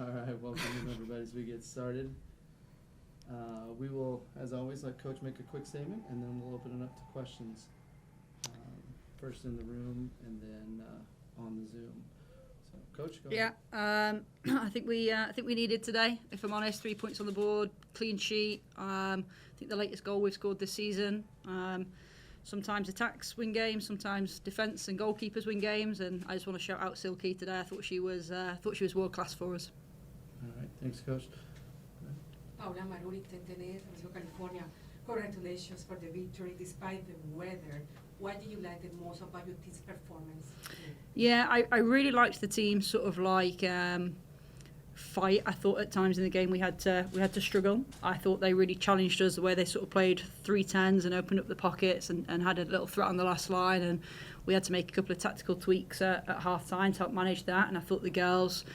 All right, welcome everybody as we get started. We will, as always, let Coach make a quick statement, and then we'll open it up to questions. First in the room, and then on the Zoom. So, Coach, go ahead. I think we needed today. If I'm honest, 3 points on the board, clean sheet. I think the latest goal we've scored this season. Sometimes attacks win games, sometimes defence and goalkeepers win games, and I just want to shout out Silky today. I thought she was world class for us. All right, thanks, Coach. Paula Maruri, Tentener, California. Congratulations for the victory despite the weather. What did you like the most about your team's performance? Yeah, I really liked the team sort of like fight. I thought at times in the game we had to struggle. I thought they really challenged us the way they sort of played 3-10s and opened up the pockets and had a little threat on the last line, and we had to make a couple of tactical tweaks at half time to help manage that, and I thought the girls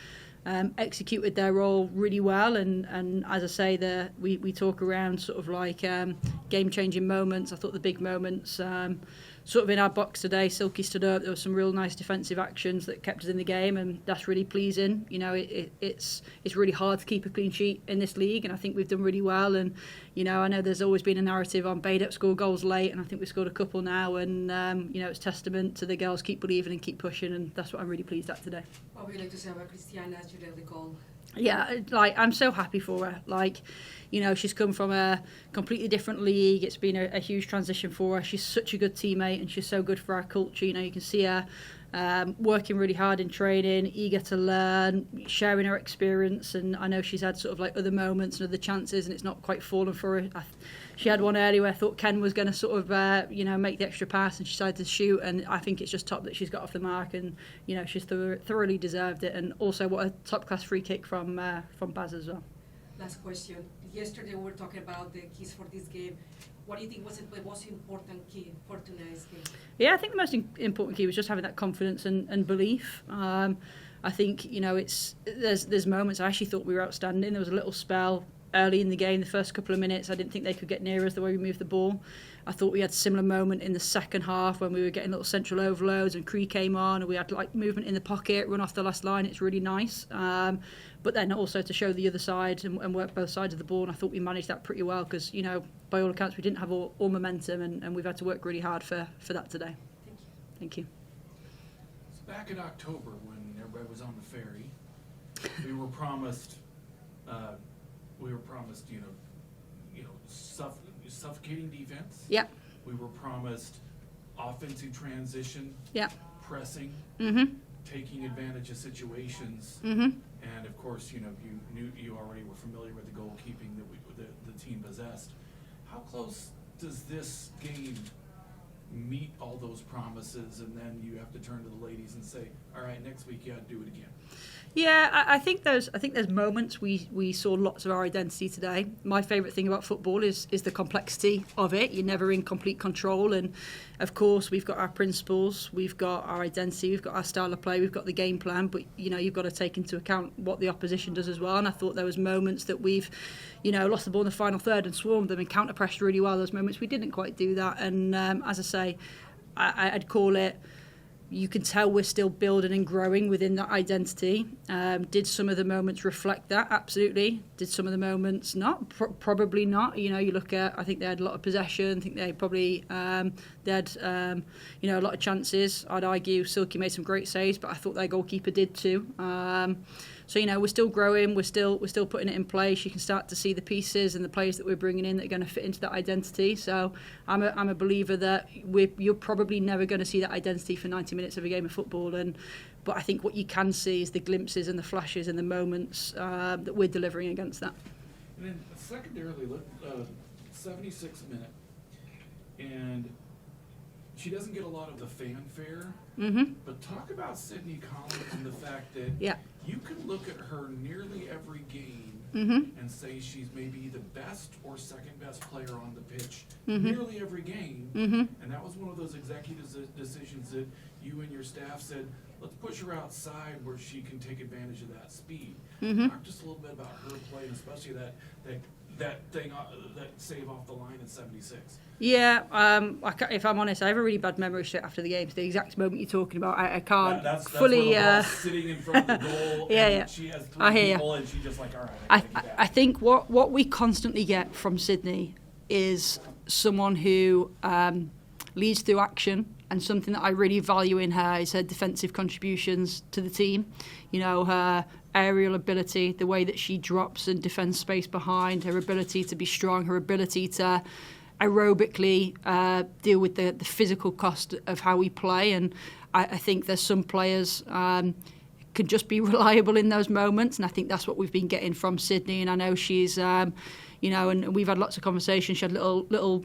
executed their role really well, and as I say, we talk around sort of like game-changing moments. I thought the big moments sort of in our box today, Silky stood up, there were some real nice defensive actions that kept us in the game, and that's really pleasing. You know, it's really hard to keep a clean sheet in this league, and I think we've done really well. And you know, I know there's always been a narrative on Baydep score goals late, and I think we scored a couple now, and you know, it's testament to the girls keep believing and keep pushing, and that's what I'm really pleased at today. What would you like to say about Cristiana's Girelli goal? Yeah, like I'm so happy for her. Like, you know, she's come from a completely different league. It's been a huge transition for her. She's such a good teammate, and she's so good for our culture. You know, you can see her working really hard in training, eager to learn, sharing her experience. And I know she's had sort of like other moments and other chances, and it's not quite fallen for her. She had one earlier where I thought Ken was going to sort of, you know, make the extra pass, and she decided to shoot. And I think it's just top that she's got off the mark, and you know, she's thoroughly deserved it. And also, what a top class free kick from Baz as well. Last question. Yesterday we were talking about the keys for this game. What do you think was the most important key for tonight's game? Yeah, I think the most important key was just having that confidence and belief. I think, you know, there's moments I actually thought we were outstanding. There was a little spell early in the game, the first couple of minutes, I didn't think they could get near us the way we moved the ball. I thought we had a similar moment in the second half when we were getting little central overloads and Cree came on and we had like movement in the pocket, run off the last line. It's really nice. But then also to show the other side and work both sides of the ball, and I thought we managed that pretty well because, you know, by all accounts we didn't have all momentum, and we've had to work really hard for that today. Thank you. Thank you. So back in October when everybody was on the ferry, we were promised suffocating defense. Yep. We were promised offensive transition. Yep. Pressing. Mhm. Taking advantage of situations. Mhm. And of course, you know, you already were familiar with the goalkeeping that the team possessed. How close does this game meet all those promises, and then you have to turn to the ladies and say, all right, next week you got to do it again? Yeah, I think there's moments we saw lots of our identity today. My favourite thing about football is the complexity of it. You're never in complete control, and of course we've got our principles, we've got our identity, we've got our style of play, we've got the game plan, but you know, you've got to take into account what the opposition does as well. And I thought there was moments that we've, you know, lost the ball in the final third and swarmed them and counter-pressed really well. Those moments we didn't quite do that, and as I say, I'd call it, you can tell we're still building and growing within that identity. Did some of the moments reflect that? Absolutely. Did some of the moments not? Probably not. You know, you look at, I think they had a lot of possession. I think they probably they had you know, a lot of chances. I'd argue Silky made some great saves, but I thought their goalkeeper did too. So, you know, we're still growing, we're still putting it in place. You can start to see the pieces and the players that we're bringing in that are going to fit into that identity. So I'm a believer that you're probably never going to see that identity for 90 minutes of a game of football. But I think what you can see is the glimpses and the flashes and the moments that we're delivering against that. And then secondarily, 76 minute, and she doesn't get a lot of the fanfare. Mm-hmm. But talk about Sydney Collins and the fact that you can look at her nearly every game and say she's maybe the best or second best player on the pitch nearly every game. And that was one of those executive decisions that you and your staff said, let's push her outside where she can take advantage of that speed. Talk just a little bit about her play, and especially that that thing, that save off the line in 76. Yeah, if I'm honest, I have a really bad memory straight after the game. So the exact moment you're talking about, I can't That's fully. Where the ball's sitting in front of the goal, and she has three people, and she's just like, all right, I think what we constantly get from Sydney is someone who leads through action, and something that I really value in her is her defensive contributions to the team. You know, her aerial ability, the way that she drops and defends space behind, her ability to be strong, her ability to aerobically deal with the physical cost of how we play. And I think there's some players can just be reliable in those moments, and I think that's what we've been getting from Sydney. And I know she's and we've had lots of conversations. She had a little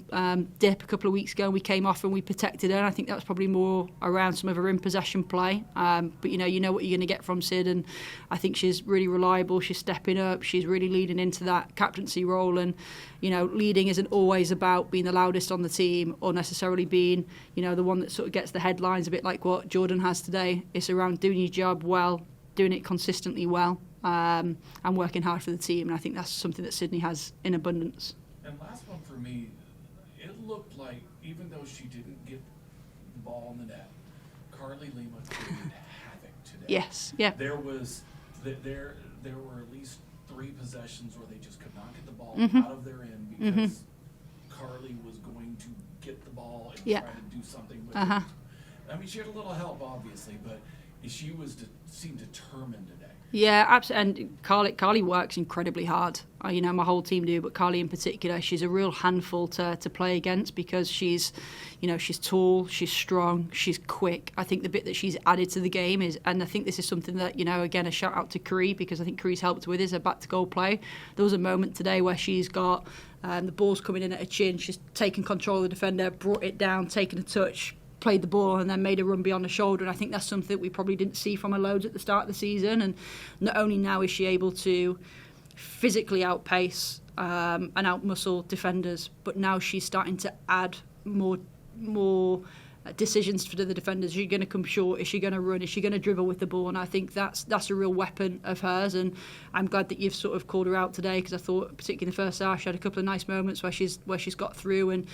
dip a couple of weeks ago, and we came off and we protected her, and I think that was probably more around some of her in possession play, but you know what you're going to get from Sid, and I think she's really reliable. She's stepping up, she's really leading into that captaincy role, and leading isn't always about being the loudest on the team or necessarily being the one that sort of gets the headlines, a bit like what Jordan has today. It's around doing your job well, doing it consistently well, and working hard for the team, and I think that's something that Sydney has in abundance. And last one for me, it looked like, even though she didn't get the ball in the net, Carly Lima created havoc today. Yes, yeah. There were at least 3 possessions where they just could not get the ball out of their end because Carly was going to get the ball and try to do something with it. I mean, she had a little help, obviously, but she seemed determined today. Yeah, absolutely. And Carly works incredibly hard. My whole team do, but Carly in particular, she's a real handful to play against because she's tall, she's strong, she's quick. I think the bit that she's added to the game is, and I think this is something that, again, a shout out to Cree, because I think Cree's helped with, is her back to goal play. There was a moment today where she's got the ball's coming in at her chin, she's taken control of the defender, brought it down, taken a touch, played the ball, and then made a run beyond the shoulder. And I think that's something that we probably didn't see from her loads at the start of the season. And not only now is she able to physically outpace and outmuscle defenders, but now she's starting to add more decisions for the defenders. Is she going to come short? Is she going to run? Is she going to dribble with the ball? And I think that's a real weapon of hers. And I'm glad that you've sort of called her out today, because I thought, particularly in the first half, she had a couple of nice moments where she's got through, and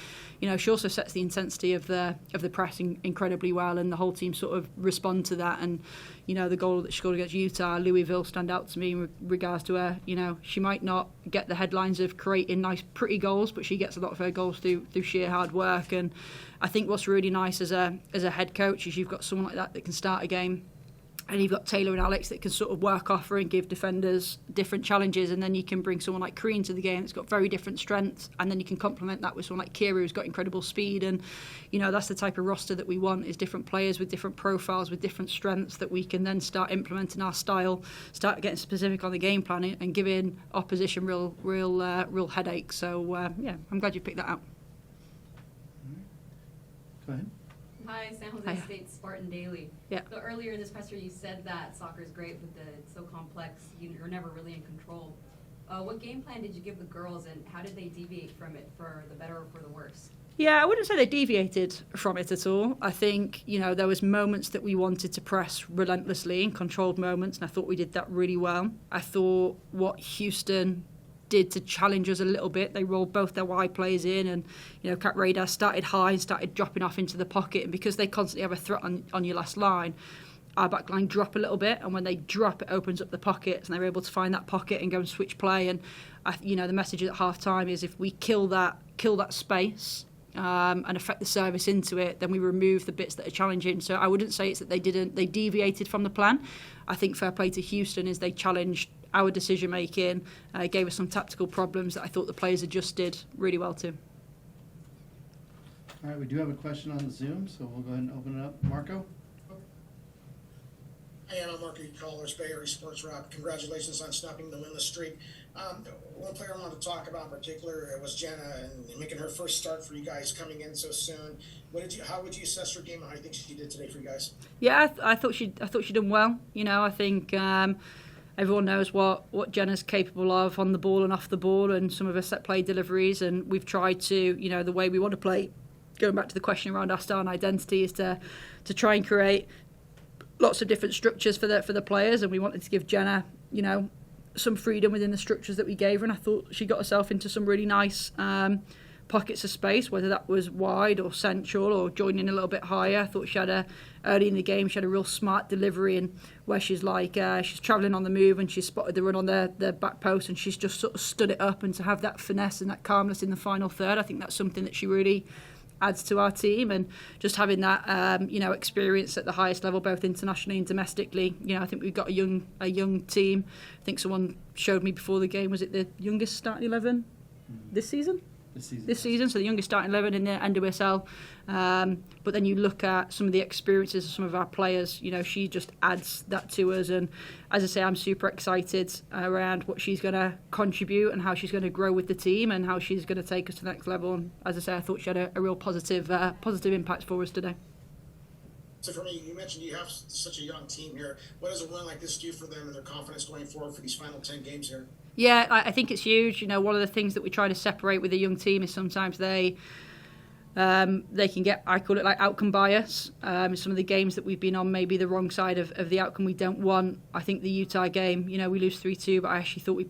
she also sets the intensity of the pressing incredibly well, and the whole team sort of respond to that. And the goal that she scored against Utah, Louisville, stand out to me in regards to her. She might not get the headlines of creating nice, pretty goals, but she gets a lot of her goals through sheer hard work. And I think what's really nice as a head coach is you've got someone like that can start a game, and you've got Taylor and Alex that can sort of work off her and give defenders different challenges, and then you can bring someone like Cree into the game that's got very different strengths, and then you can complement that with someone like Kira who's got incredible speed. And that's the type of roster that we want, is different players with different profiles, with different strengths, that we can then start implementing our style, start getting specific on the game plan, and giving opposition real headaches. So I'm glad you picked that out. Go ahead. Hi, San Jose Hiya. State Spartan Daily. Yeah. So earlier in this presser, you said that soccer is great, but it's so complex, you're never really in control. What game plan did you give the girls, and how did they deviate from it, for the better or for the worse? Yeah, I wouldn't say they deviated from it at all. I think, there was moments that we wanted to press relentlessly, in controlled moments, and I thought we did that really well. I thought what Houston did to challenge us a little bit, they rolled both their wide players in, and Cat Radar started high and started dropping off into the pocket, and because they constantly have a threat on your last line, our back line drop a little bit, and when they drop, it opens up the pockets, and they're able to find that pocket and go and switch play. And the message at half time is, if we kill that space and affect the service into it, then we remove the bits that are challenging. So I wouldn't say it's that they deviated from the plan. I think fair play to Houston is they challenged our decision making, gave us some tactical problems that I thought the players adjusted really well to. All right, we do have a question on the Zoom, so we'll go ahead and open it up. Marco? Hey, I'm Marco Callers, Bay Area Sports Rock. Congratulations on snapping the winless streak. One player I wanted to talk about in particular was Jenna, and making her first start for you guys, coming in so soon. How would you assess her game, and how do you think she did today for you guys? Yeah, I thought she done well. I think everyone knows what Jenna's capable of on the ball and off the ball, and some of her set play deliveries. And we've tried to, the way we want to play, going back to the question around our style and identity, is to try and create lots of different structures for the players. And we wanted to give Jenna, some freedom within the structures that we gave her, and I thought she got herself into some really nice pockets of space, whether that was wide or central or joining a little bit higher. I thought she had early in the game, she had a real smart delivery, and where she's she's travelling on the move and she spotted the run on the back post and she's just sort of stood it up, and to have that finesse and that calmness in the final third, I think that's something that she really adds to our team. And just having that experience at the highest level, both internationally and domestically, I think we've got a young team. I think someone showed me before the game, was it the youngest starting 11 this season? This season, so the youngest starting 11 in the NWSL. But then you look at some of the experiences of some of our players, she just adds that to us. And as I say, I'm super excited around what she's going to contribute and how she's going to grow with the team and how she's going to take us to the next level. And as I say, I thought she had a real positive impact for us today. So for me, you mentioned you have such a young team here. What does a win like this do for them and their confidence going forward for these final 10 games here? Yeah, I think it's huge. One of the things that we try to separate with a young team is sometimes they can get, I call it like outcome bias. Some of the games that we've been on maybe the wrong side of the outcome we don't want. I think the Utah game, we lose 3-2, but I actually thought we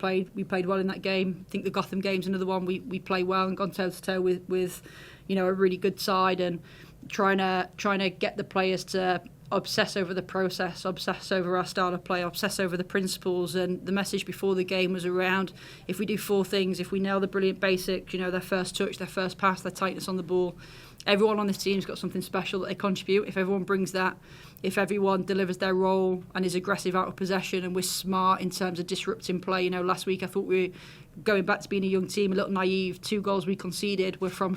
played well in that game. I think the Gotham game's another one we play well and gone toe to toe with a really good side, and trying to get the players to obsess over the process, obsess over our style of play, obsess over the principles. And the message before the game was around, if we do 4 things, if we nail the brilliant basics, their first touch, their first pass, their tightness on the ball, everyone on this team's got something special that they contribute. If everyone brings that, if everyone delivers their role and is aggressive out of possession, and we're smart in terms of disrupting play. Last week I thought we were going back to being a young team, a little naive. 2 goals we conceded were from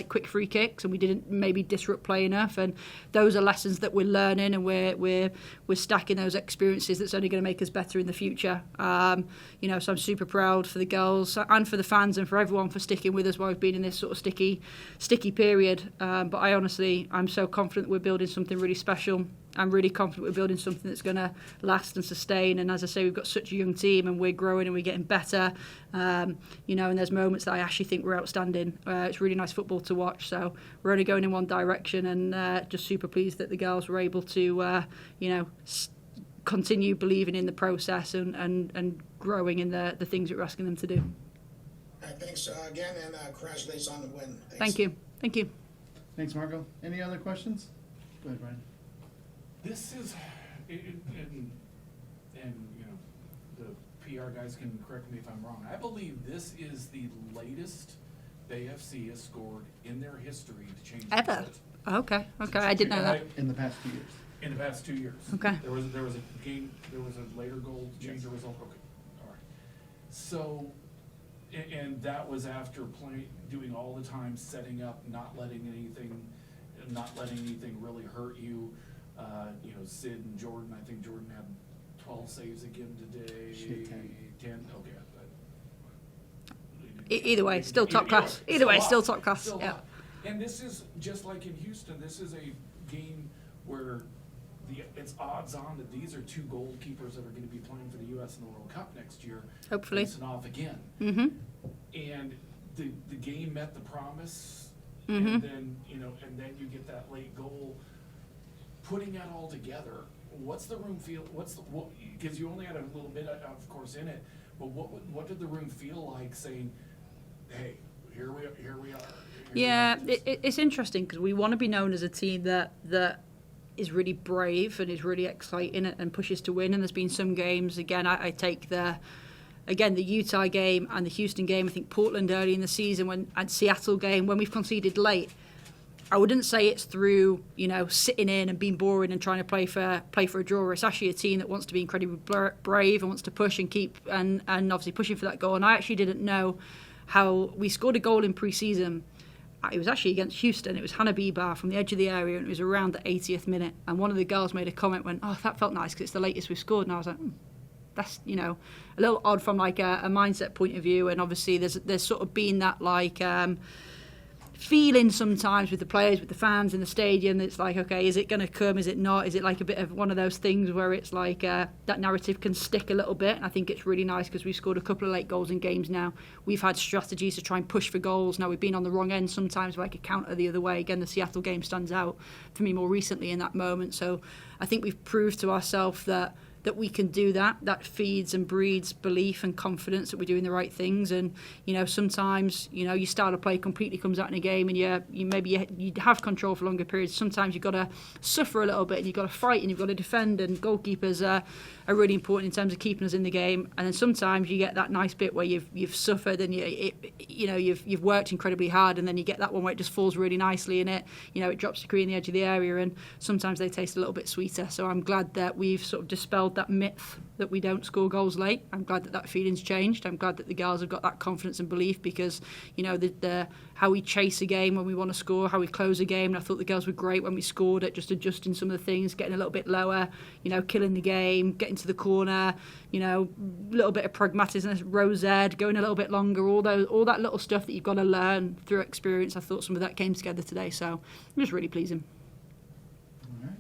quick free kicks, and we didn't maybe disrupt play enough. And those are lessons that we're learning, and we're stacking those experiences. That's only going to make us better in the future. So I'm super proud for the girls and for the fans and for everyone for sticking with us while we've been in this sort of sticky period. But I'm so confident that we're building something really special. I'm really confident we're building something that's going to last and sustain. And as I say, we've got such a young team, and we're growing and we're getting better. And there's moments that I actually think we're outstanding. It's really nice football to watch. So we're only going in one direction, and just super pleased that the girls were able to, continue believing in the process and growing in the things that we're asking them to do. Thanks again, and congratulations on the win. Thanks. Thank you. Thanks, Marco. Any other questions? Go ahead, Brian. This is, and the PR guys can correct me if I'm wrong. I believe this is the latest Bay FC has scored in their history to change Ever? the result. Okay. I didn't know that. In the past 2 years. In the past 2 years. Okay. There was a game, there was a later goal to change the result. Okay, all right. So, and that was after doing all the time, setting up, not letting anything really hurt you. Sid and Jordan, I think Jordan had 12 saves again today. She had 10. Okay. Either way, still top class. Either way, still top class. Still Yeah. up. And this is just like in Houston. This is a game where it's odds on that these are 2 goalkeepers that are going to be playing for the U.S. in the World Cup next year. Hopefully. Facing off again. Mm-hmm. And the game met the promise. Mm-hmm. And then you get that late goal. Putting that all together, what's the room feel? Because you only had a little bit, of course, in it. But what did the room feel like saying, "Hey, here we are"? Yeah, it's interesting because we want to be known as a team that is really brave and is really exciting and pushes to win. And there's been some games. Again, I take the Utah game and the Houston game. I think Portland early in the season and Seattle game when we've conceded late. I wouldn't say it's through, sitting in and being boring and trying to play for a draw. It's actually a team that wants to be incredibly brave and wants to push and keep and obviously pushing for that goal. And I actually didn't know how we scored a goal in pre-season. It was actually against Houston. It was Hannah Bebar from the edge of the area, and it was around the 80th minute. And one of the girls made a comment, went, "Oh, that felt nice because it's the latest we've scored." And I was like, that's a little odd from like a mindset point of view. And obviously there's sort of been that like feeling sometimes with the players, with the fans in the stadium. It's like, okay, is it going to come? Is it not? Is it like a bit of one of those things where it's like that narrative can stick a little bit? And I think it's really nice because we've scored a couple of late goals in games now. We've had strategies to try and push for goals. Now we've been on the wrong end sometimes, like a counter the other way. Again, the Seattle game stands out for me more recently in that moment. So I think we've proved to ourselves that that we can do that. That feeds and breeds belief and confidence that we're doing the right things. And, you know, sometimes, you know, your style of play completely comes out in a game and you have control for longer periods. Sometimes you've got to suffer a little bit and you've got to fight and you've got to defend, and goalkeepers are really important in terms of keeping us in the game. And then sometimes you get that nice bit where you've suffered and you've worked incredibly hard, and then you get that one where it just falls really nicely and it drops the cream in the edge of the area, and sometimes they taste a little bit sweeter. So I'm glad that we've sort of dispelled that myth that we don't score goals late. I'm glad that feeling's changed. I'm glad that the girls have got that confidence and belief, because, you know, the how we chase a game when we want to score, how we close a game. And I thought the girls were great when we scored it, just adjusting some of the things, getting a little bit lower, you know, killing the game, getting to the corner, you know, a little bit of pragmatism, rose ed, going a little bit longer, all that little stuff that you've got to learn through experience. I thought some of that came together today, so it was really pleasing. All right.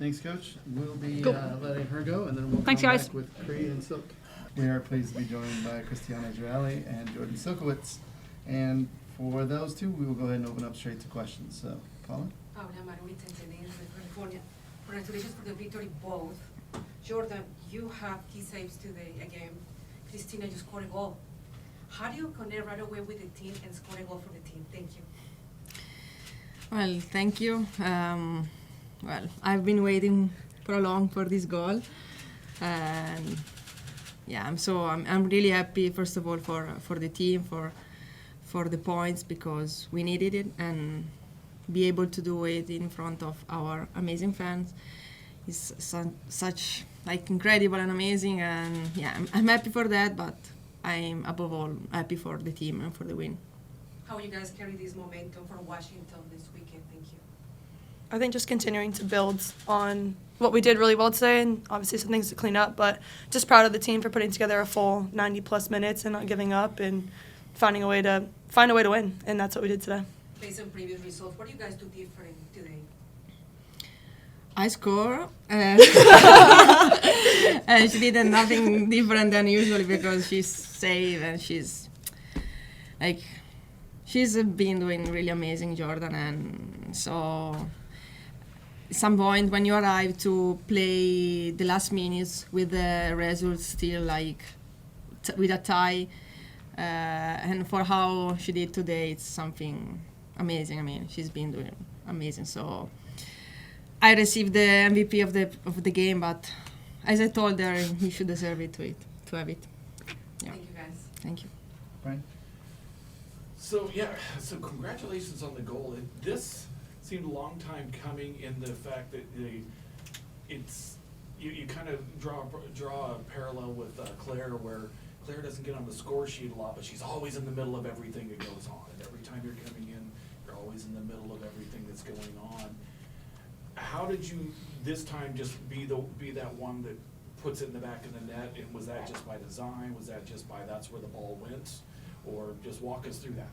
Thanks, Coach. We'll be Cool. letting her go, and then we'll Thanks, come guys. back with Cree and Silk. We are pleased to be joined by Cristiana Girelli and Jordan Silkowitz. And for those two, we will go ahead and open up straight to questions. So, Colin? Paula Maruri Tentenez with California. Congratulations for the victory, both. Jordan, you have key saves today again. Christina, you scored a goal. How do you connect right away with the team and score a goal for the team? Thank you. Well, thank you. Well, I've been waiting for this goal, and yeah, I'm really happy, first of all, for the team, for the points, because we needed it, and be able to do it in front of our amazing fans is such like incredible and amazing, and yeah, I'm happy for that, but I'm above all happy for the team and for the win. How will you guys carry this momentum for Washington this weekend? Thank you. I think just continuing to build on what we did really well today, and obviously some things to clean up, but just proud of the team for putting together a full 90-plus minutes and not giving up and finding a way to win, and that's what we did today. Based on previous results, what do you guys do different today? I score, and she did nothing different than usually, because she's safe and she's been doing really amazing, Jordan, and so at some point when you arrive to play the last minutes with the results still with a tie, and for how she did today, it's something amazing. I mean, she's been doing amazing. So I received the MVP of the game, but as I told her, you should deserve it to have it. Yeah. Thank you, guys. Thank you. Brian? So congratulations on the goal. This seemed a long time coming, in the fact that you kind of draw a parallel with Claire, where Claire doesn't get on the score sheet a lot, but she's always in the middle of everything that goes on. And every time you're coming in, you're always in the middle of everything that's going on. How did you this time just be that one that puts it in the back of the net? And was that just by design? Was that just by that's where the ball went? Or just walk us through that?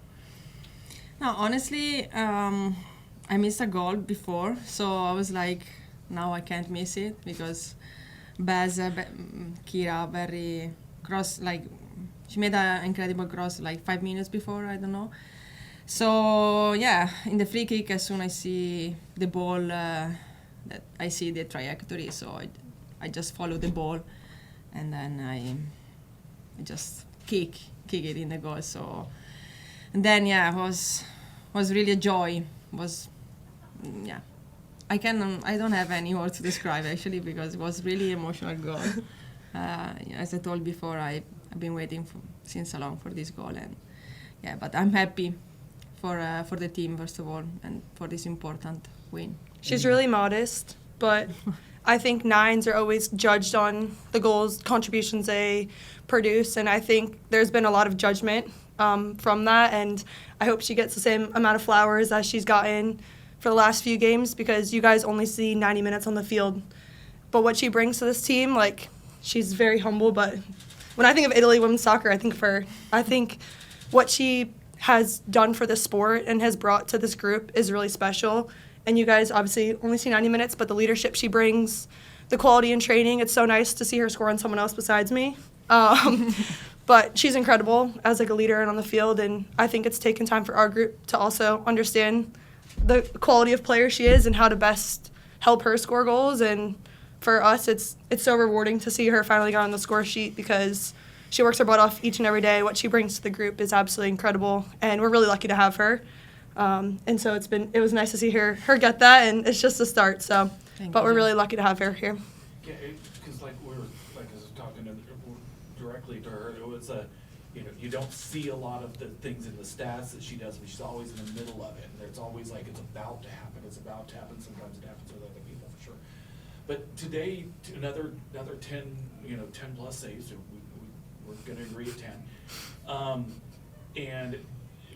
No, honestly, I missed a goal before, so I was like, now I can't miss it, because Kira very cross, she made an incredible cross 5 minutes before, I don't know. So yeah, in the free kick, as soon as I see the ball, that I see the trajectory, so I just follow the ball, and then I just kick it in the goal. So, and then yeah, it was really a joy. I don't have any words to describe, actually, because it was really emotional goal. As I told before, I've been waiting since so long for this goal, and yeah, but I'm happy for the team, first of all, and for this important win. She's really modest, but I think nines are always judged on the goals, contributions they produce, and I think there's been a lot of judgment from that, and I hope she gets the same amount of flowers as she's gotten for the last few games, because you guys only see 90 minutes on the field. But what she brings to this team, she's very humble, but when I think of Italy women's soccer, I think of her. I think what she has done for the sport and has brought to this group is really special. And you guys obviously only see 90 minutes, but the leadership she brings, the quality in training, it's so nice to see her score on someone else besides me. But she's incredible as a leader and on the field, and I think it's taken time for our group to also understand the quality of player she is and how to best help her score goals and for us, it's so rewarding to see her finally get on the score sheet because she works her butt off each and every day. What she brings to the group is absolutely incredible, and we're really lucky to have her. And so it was nice to see her get that, and it's just a start. So, but we're really lucky to have her here. Yeah, because like I was talking directly to her, it was you don't see a lot of the things in the stats that she does, but she's always in the middle of it, and it's always like it's about to happen. It's about to happen. Sometimes it happens with other people for sure. But today, another 10 plus saves. So we're going to agree at 10.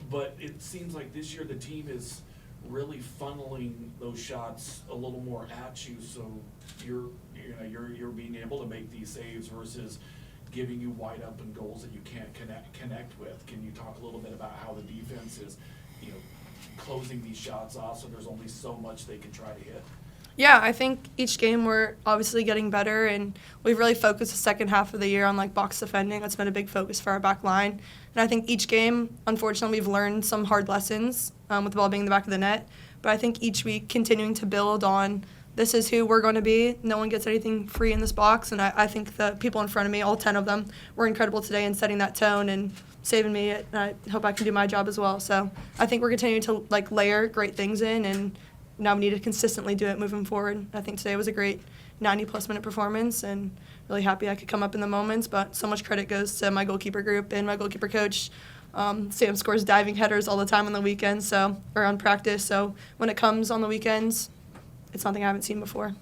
But it seems like this year the team is really funneling those shots a little more at you, so you're being able to make these saves versus giving you wide open goals that you can't connect with. Can you talk a little bit about how the defense is, closing these shots off so there's only so much they can try to hit? Yeah, I think each game we're obviously getting better, and we've really focused the second half of the year on box defending. That's been a big focus for our back line. And I think each game, unfortunately, we've learned some hard lessons with the ball being in the back of the net. But I think each week continuing to build on this is who we're going to be. No one gets anything free in this box, and I think the people in front of me, all 10 of them, were incredible today in setting that tone and saving me. And I hope I can do my job as well. So I think we're continuing to layer great things in, and now we need to consistently do it moving forward. I think today was a great 90-plus minute performance, and really happy I could come up in the moments, but so much credit goes to my goalkeeper group and my goalkeeper coach. Sam scores diving headers all the time on the weekends, or on practice, so when it comes on the weekends, it's something I haven't seen before.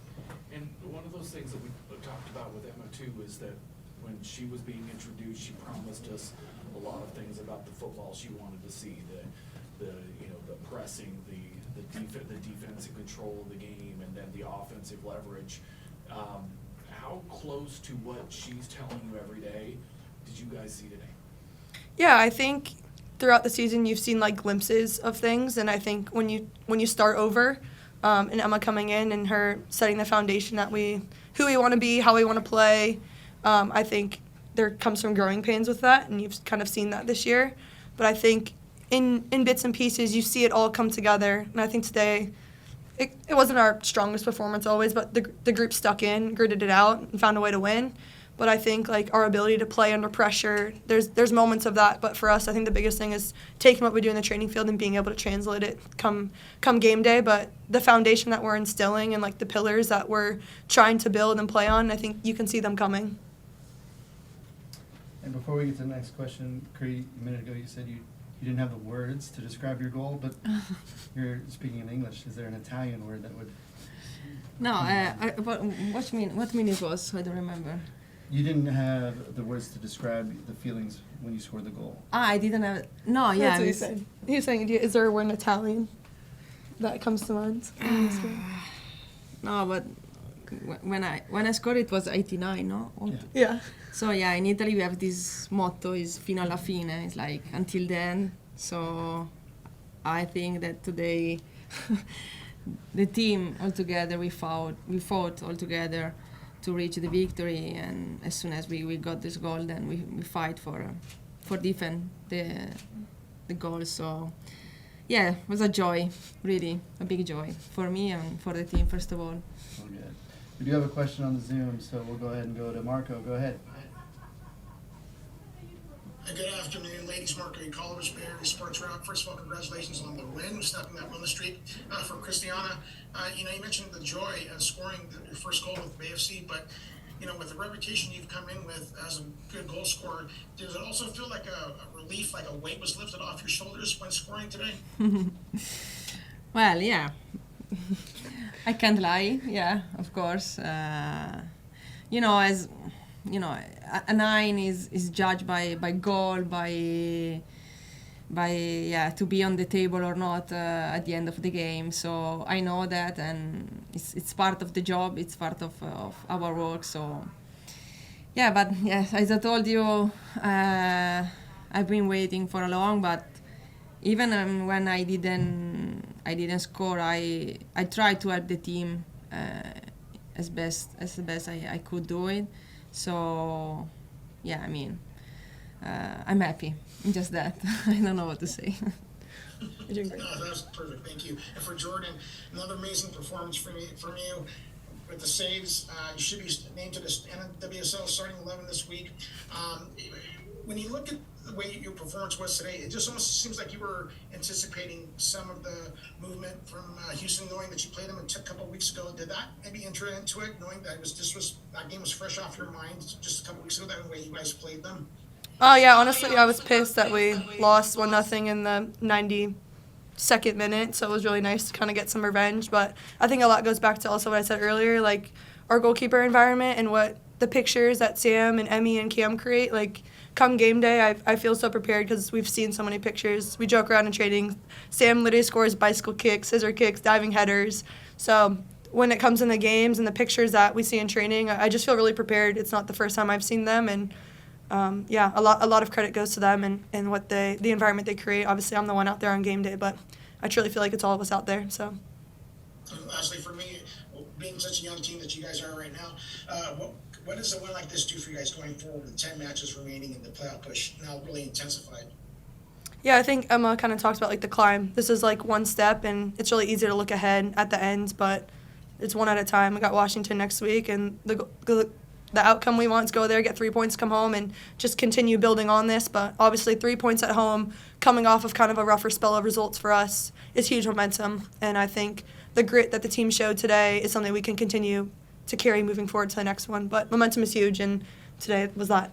And one of those things that we talked about with Emma too is that when she was being introduced, she promised us a lot of things about the football she wanted to see, the pressing, the defensive control of the game, and then the offensive leverage. How close to what she's telling you every day did you guys see today? Yeah, I think throughout the season you've seen glimpses of things, and I think when you start over, and Emma coming in and her setting the foundation that who we want to be, how we want to play, I think there comes some growing pains with that, and you've kind of seen that this year. But I think in bits and pieces you see it all come together, and I think today it wasn't our strongest performance always, but the group stuck in, gritted it out, and found a way to win. But I think our ability to play under pressure, there's moments of that. But for us, I think the biggest thing is taking what we do in the training field and being able to translate it come game day. But the foundation that we're instilling and the pillars that we're trying to build and play on, I think you can see them coming. And before we get to the next question, Cree, a minute ago you said you didn't have the words to describe your goal, but you're speaking in English. Is there an Italian word that would? No, what minute was? I don't remember. You didn't have the words to describe the feelings when you scored the goal. I didn't have. No, yeah. That's what he said. He was saying, is there a word in Italian that comes to mind? No, but when I scored it was 89, no? Yeah. So yeah, in Italy we have this motto is fino alla fine. It's until then. So I think that today the team all together we fought all together to reach the victory, and as soon as we got this goal, then we fight for defend the goal. So yeah, it was a joy, really a big joy for me and for the team first of all. Oh, good. We do have a question on the Zoom, so we'll go ahead and go to Marco. Go ahead. Good afternoon, ladies. Marco Colors, Barry Sports Rock. First of all, congratulations on the win, snapping that win streak. For Cristiana, you mentioned the joy of scoring your first goal with BFC, but with the reputation you've come in with as a good goal scorer, does it also feel like a relief, like a weight was lifted off your shoulders when scoring today? Well, yeah. I can't lie. Yeah, of course. As a 9 is judged by goal, by to be on the table or not at the end of the game. So I know that, and it's part of the job. It's part of our work. So yeah, but yes, as I told you, I've been waiting for a long. But even when I didn't score, I tried to help the team as best I could do it. So, yeah, I'm happy. Just that. I don't know what to say. No, that's perfect. Thank you. And for Jordan, another amazing performance from you. with the saves. You should be named to the NWSL starting 11 this week. When you look at the way your performance was today, it just almost seems like you were anticipating some of the movement from Houston, knowing that you played them a couple of weeks ago. Did that maybe enter into it, knowing that that game was fresh off your mind just a couple of weeks ago, that way you guys played them? Oh yeah, honestly, I was pissed that we lost 1-0 in the 92nd minute, so it was really nice to kind of get some revenge. But I think a lot goes back to also what I said earlier, like our goalkeeper environment and what the pictures that Sam and Emmy and Cam create. Like come game day, I feel so prepared because we've seen so many pictures. We joke around in training. Sam literally scores bicycle kicks, scissor kicks, diving headers. So when it comes in the games and the pictures that we see in training, I just feel really prepared. It's not the first time I've seen them, and yeah, a lot of credit goes to them and what the environment they create. Obviously, I'm the one out there on game day, but I truly feel like it's all of us out there. So. And lastly, for me, being such a young team that you guys are right now, what does a win like this do for you guys going forward with 10 matches remaining in the playoff push now really intensified? Yeah, I think Emma kind of talks about like the climb. This is like one step, and it's really easy to look ahead at the end, but it's one at a time. We got Washington next week, and the outcome we want is go there, get 3 points, come home, and just continue building on this. But obviously 3 points at home, coming off of kind of a rougher spell of results for us, is huge momentum. And I think the grit that the team showed today is something we can continue to carry moving forward to the next one. But momentum is huge, and today was that.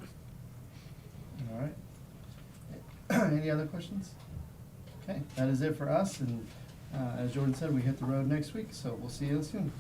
All right. Any other questions? Okay, that is it for us. And as Jordan said, we hit the road next week, so we'll see you soon.